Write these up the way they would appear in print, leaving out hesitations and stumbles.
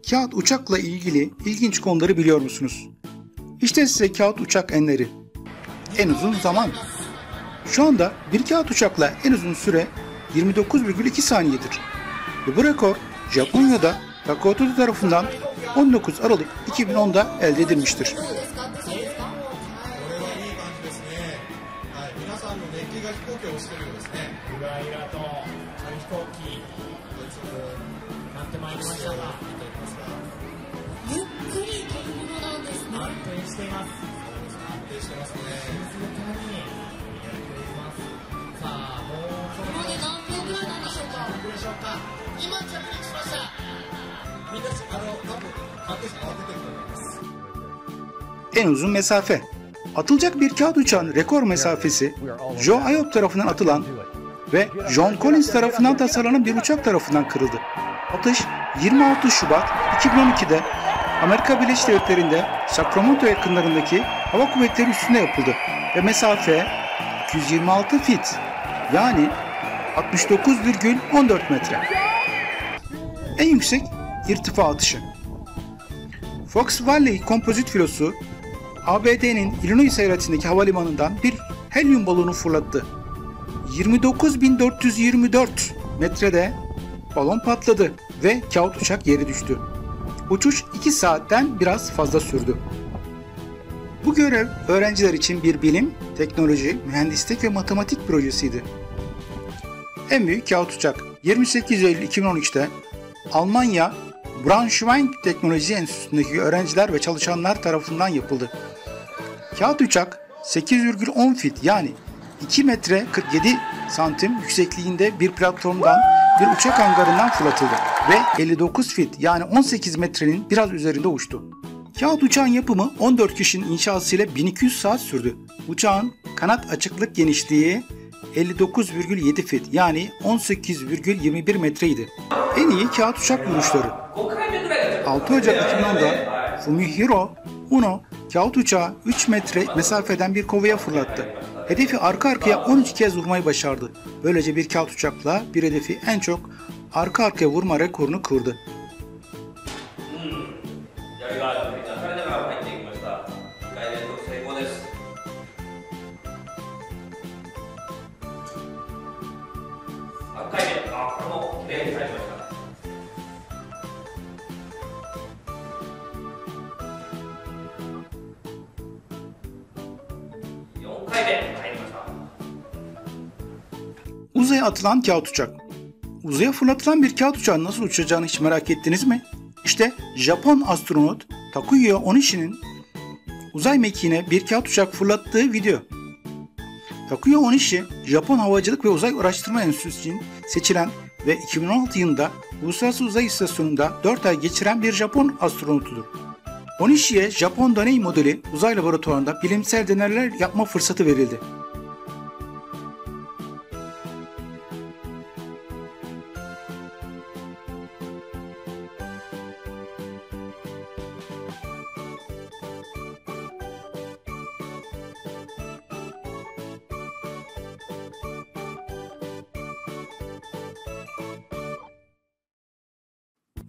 Kağıt uçakla ilgili ilginç konuları biliyor musunuz? İşte size kağıt uçak enleri. En uzun zaman. Şu anda bir kağıt uçakla en uzun süre 29,2 saniyedir. Ve bu rekor Japonya'da Kağıt tarafından 19 Aralık 2010'da elde edilmiştir. En uzun mesafe. Atılacak bir kağıt uçağın rekor mesafesi, Joe Ayob tarafından atılan ve John Collins tarafından tasarlanan bir uçak tarafından kırıldı. Atış 26 Şubat 2012'de Amerika Birleşik Devletleri'nde Sacramento yakınlarındaki hava kuvvetleri üstünde yapıldı ve mesafe 226 fit yani 69,14 metre. En yüksek irtifa atışı. Fox Valley kompozit filosu ABD'nin Illinois eyaletindeki havalimanından bir helyum balonu fırlattı. 29.424 metrede balon patladı ve kağıt uçak yere düştü. Uçuş 2 saatten biraz fazla sürdü. Bu görev öğrenciler için bir bilim, teknoloji, mühendislik ve matematik projesiydi. En büyük kağıt uçak 28 Eylül 2013'te Almanya Braunschweig Teknoloji Enstitüsü'ndeki öğrenciler ve çalışanlar tarafından yapıldı. Kağıt uçak 8,10 fit yani 2 metre 47 santim yüksekliğinde bir platformdan bir uçak hangarından fırlatıldı ve 59 fit yani 18 metrenin biraz üzerinde uçtu. Kağıt uçağın yapımı 14 kişinin inşasıyla 1200 saat sürdü. Uçağın kanat açıklık genişliği 59,7 fit yani 18,21 metreydi. En iyi kağıt uçak vuruşları. 6 Ocak 2010'da Fumihiro Uno kağıt uçağı 3 metre mesafeden bir kovaya fırlattı. Hedefi arka arkaya 13 kez vurmayı başardı. Böylece bir kağıt uçakla bir hedefi en çok arka arkaya vurma rekorunu kırdı. Uzaya atılan kağıt uçak. Uzaya fırlatılan bir kağıt uçağın nasıl uçacağını hiç merak ettiniz mi? İşte Japon astronot Takuya Onishi'nin uzay mekiğine bir kağıt uçak fırlattığı video. Takuya Onishi, Japon Havacılık ve Uzay Araştırma Enstitüsü için seçilen ve 2016 yılında Uluslararası Uzay İstasyonu'nda 4 ay geçiren bir Japon astronotudur. Onishi'ye Japon deney modeli uzay laboratuvarında bilimsel deneyler yapma fırsatı verildi.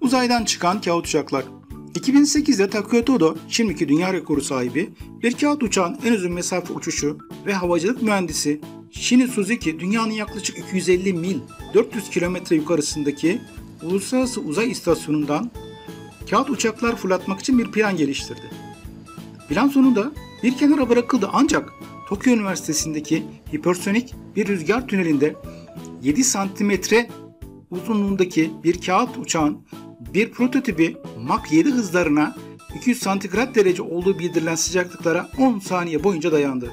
Uzaydan çıkan kağıt uçaklar. 2008'de Takuya Todo, şimdiki dünya rekoru sahibi, bir kağıt uçağın en uzun mesafe uçuşu ve havacılık mühendisi Shini Suzuki, dünyanın yaklaşık 250 mil, 400 kilometre yukarısındaki Uluslararası Uzay İstasyonu'ndan kağıt uçaklar fırlatmak için bir plan geliştirdi. Plan sonunda bir kenara bırakıldı ancak Tokyo Üniversitesi'ndeki hipersonik bir rüzgar tünelinde 7 santimetre uzunluğundaki bir kağıt uçağın bir prototipi Mach 7 hızlarına 200 santigrat derece olduğu bildirilen sıcaklıklara 10 saniye boyunca dayandı.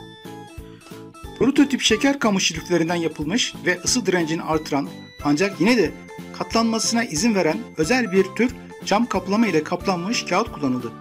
Prototip şeker kamışı liflerinden yapılmış ve ısı direncini artıran ancak yine de katlanmasına izin veren özel bir tür cam kaplama ile kaplanmış kağıt kullanıldı.